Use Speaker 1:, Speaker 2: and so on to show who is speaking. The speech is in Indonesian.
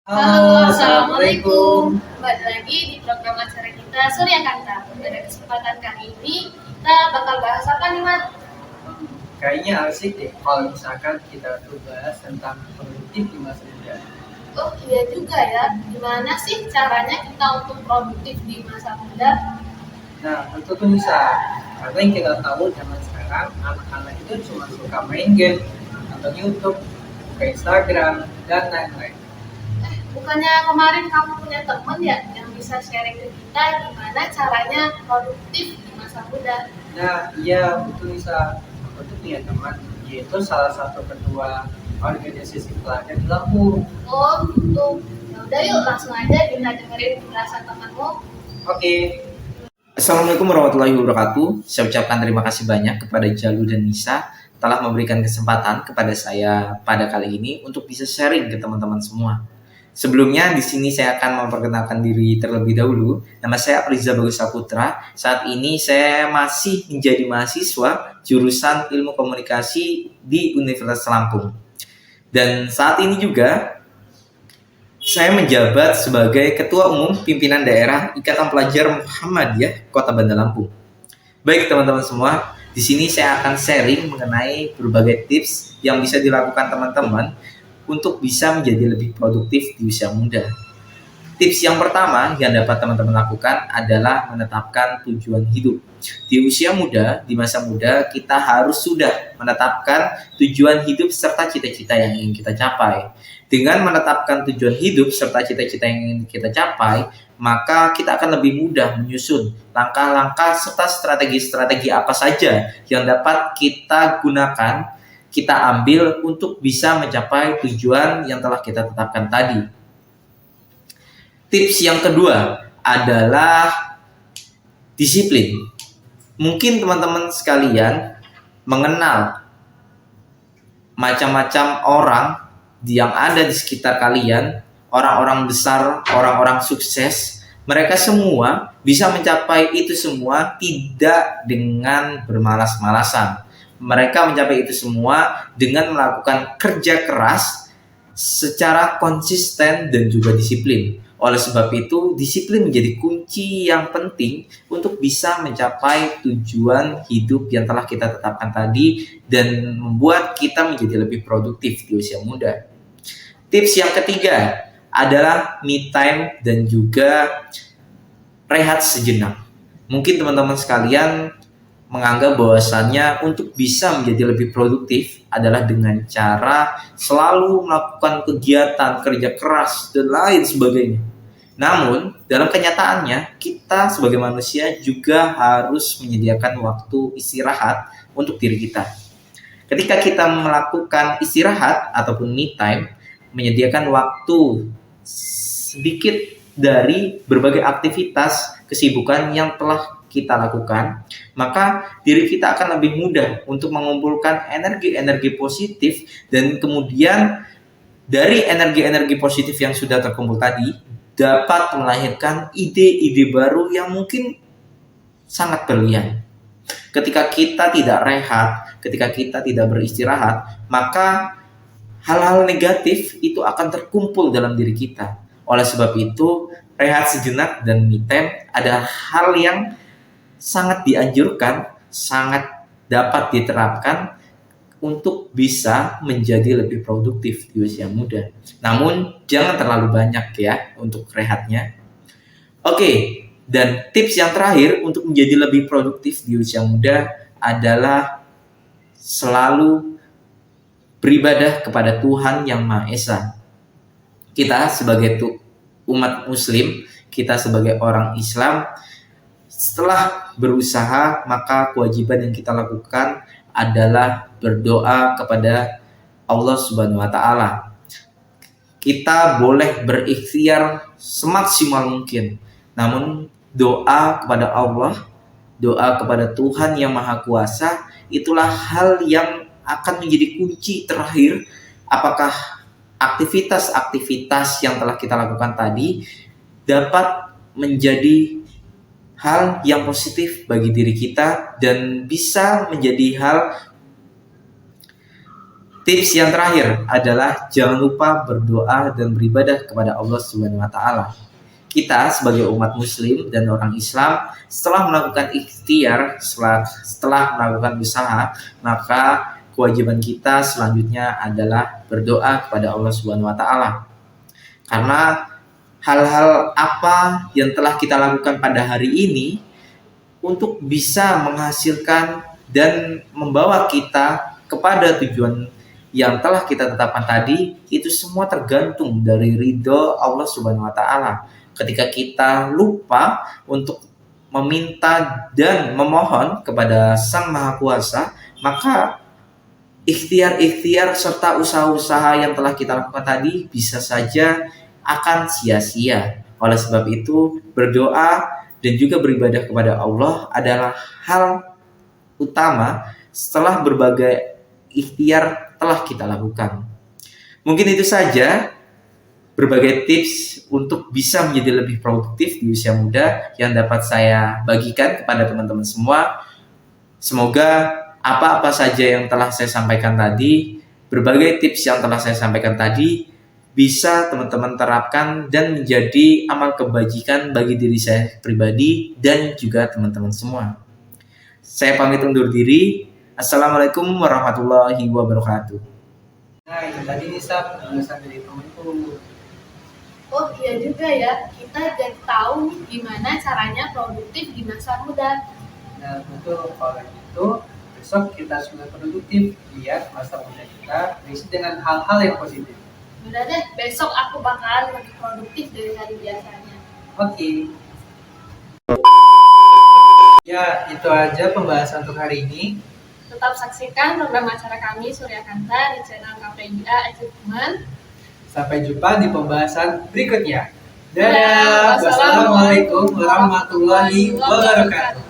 Speaker 1: Halo, Assalamualaikum. Kembali lagi di program acara kita Surya Kanta. Pada kesempatan kali ini kita bakal bahas apa nih, Mat?
Speaker 2: Kayaknya asik deh kalau misalkan kita tuh bahas tentang produktif di masa muda.
Speaker 1: Oh iya juga ya, gimana sih caranya kita untuk produktif di masa muda?
Speaker 2: Nah, tentu tuh bisa. Karena yang kita tahu zaman sekarang, anak-anak itu cuma suka main game, nonton YouTube, buka Instagram, dan lain-lain.
Speaker 1: Bukannya kemarin kamu punya temen ya yang bisa sharing ke kita gimana caranya produktif di masa muda?
Speaker 2: Nah, iya, betul bisa. Aku tuh punya teman, dia itu salah satu ketua organisasi pelajar di Lampung.
Speaker 1: Oh gitu, ya udah yuk langsung aja kita dengerin penjelasan temanmu.
Speaker 2: Oke,
Speaker 3: Assalamualaikum warahmatullahi wabarakatuh. Saya ucapkan terima kasih banyak kepada Jalu dan Nisa telah memberikan kesempatan kepada saya pada kali ini untuk bisa sharing ke teman-teman semua. Sebelumnya di sini saya akan memperkenalkan diri terlebih dahulu. Nama saya Aprizza Bagus Saputra. Saat ini saya masih menjadi mahasiswa jurusan Ilmu Komunikasi di Universitas Lampung. Dan saat ini juga saya menjabat sebagai Ketua Umum Pimpinan Daerah Ikatan Pelajar Muhammadiyah Kota Bandar Lampung. Baik teman-teman semua, di sini saya akan sharing mengenai berbagai tips yang bisa dilakukan teman-teman untuk bisa menjadi lebih produktif di usia muda. Tips yang pertama yang dapat teman-teman lakukan adalah menetapkan tujuan hidup. Di usia muda, di masa muda, kita harus sudah menetapkan tujuan hidup serta cita-cita yang ingin kita capai. Dengan menetapkan tujuan hidup serta cita-cita yang ingin kita capai, maka kita akan lebih mudah menyusun langkah-langkah serta strategi-strategi apa saja yang dapat kita gunakan, kita ambil untuk bisa mencapai tujuan yang telah kita tetapkan tadi. Tips yang kedua adalah disiplin. Mungkin teman-teman sekalian mengenal macam-macam orang yang ada di sekitar kalian, orang-orang besar, orang-orang sukses. Mereka semua bisa mencapai itu semua tidak dengan bermalas-malasan. Mereka mencapai itu semua dengan melakukan kerja keras secara konsisten dan juga disiplin. Oleh sebab itu, disiplin menjadi kunci yang penting untuk bisa mencapai tujuan hidup yang telah kita tetapkan tadi dan membuat kita menjadi lebih produktif di usia muda. Tips yang ketiga adalah me time dan juga rehat sejenak. Mungkin teman-teman sekalian menganggap bahwasannya untuk bisa menjadi lebih produktif adalah dengan cara selalu melakukan kegiatan, kerja keras, dan lain sebagainya. Namun, dalam kenyataannya, kita sebagai manusia juga harus menyediakan waktu istirahat untuk diri kita. Ketika kita melakukan istirahat ataupun me time, menyediakan waktu sedikit dari berbagai aktivitas kesibukan yang telah kita lakukan, maka diri kita akan lebih mudah untuk mengumpulkan energi-energi positif dan kemudian dari energi-energi positif yang sudah terkumpul tadi dapat melahirkan ide-ide baru yang mungkin sangat berlian. Ketika kita tidak rehat, ketika kita tidak beristirahat, maka hal-hal negatif itu akan terkumpul dalam diri kita. Oleh sebab itu, rehat sejenak dan me time adalah hal yang sangat dianjurkan, sangat dapat diterapkan untuk bisa menjadi lebih produktif di usia muda. Namun jangan terlalu banyak ya untuk rehatnya. Oke, dan tips yang terakhir untuk menjadi lebih produktif di usia muda adalah selalu beribadah kepada Tuhan Yang Maha Esa. Kita sebagai umat muslim, kita sebagai orang Islam, setelah berusaha, maka kewajiban yang kita lakukan adalah berdoa kepada Allah Subhanahu wa taala. Kita boleh berikhtiar semaksimal mungkin. Namun doa kepada Allah, doa kepada Tuhan Yang Maha Kuasa, itulah hal yang akan menjadi kunci terakhir apakah aktivitas-aktivitas yang telah kita lakukan tadi dapat menjadi hal yang positif bagi diri kita dan bisa menjadi hal Tips yang terakhir adalah jangan lupa berdoa dan beribadah kepada Allah Subhanahu wa taala. Kita sebagai umat muslim dan orang Islam setelah melakukan ikhtiar, setelah melakukan usaha, maka kewajiban kita selanjutnya adalah berdoa kepada Allah Subhanahu wa taala. Karena hal-hal apa yang telah kita lakukan pada hari ini untuk bisa menghasilkan dan membawa kita kepada tujuan yang telah kita tetapkan tadi, itu semua tergantung dari ridho Allah Subhanahu wa taala. Ketika kita lupa untuk meminta dan memohon kepada Sang Maha Kuasa, maka ikhtiar-ikhtiar serta usaha-usaha yang telah kita lakukan tadi bisa saja akan sia-sia. Oleh sebab itu, berdoa dan juga beribadah kepada Allah adalah hal utama setelah berbagai ikhtiar telah kita lakukan. Mungkin itu saja berbagai tips untuk bisa menjadi lebih produktif di usia muda yang dapat saya bagikan kepada teman-teman semua. Semoga apa-apa saja yang telah saya sampaikan tadi, berbagai tips yang telah saya sampaikan tadi, bisa teman-teman terapkan dan menjadi amal kebajikan bagi diri saya pribadi dan juga teman-teman semua. Saya pamit undur diri. Assalamualaikum warahmatullahi wabarakatuh.
Speaker 2: Nah, itu tadi Nisa penjelasan dari temanku.
Speaker 1: Oh iya juga ya, kita jadi tahu nih gimana caranya produktif di masa muda.
Speaker 2: Nah, betul. Kalau gitu, besok kita sudah produktif biar masa muda kita diisi dengan hal-hal yang positif.
Speaker 1: Udah deh, besok aku bakalan lebih produktif dari hari biasanya.
Speaker 2: Oke. Ya, itu aja pembahasan untuk hari ini.
Speaker 1: Tetap saksikan program acara kami Surya Kanta di channel KPIA Achievement.
Speaker 2: Sampai jumpa di pembahasan berikutnya.
Speaker 1: Dadah.
Speaker 2: Dadah. Wassalamualaikum warahmatullahi wabarakatuh.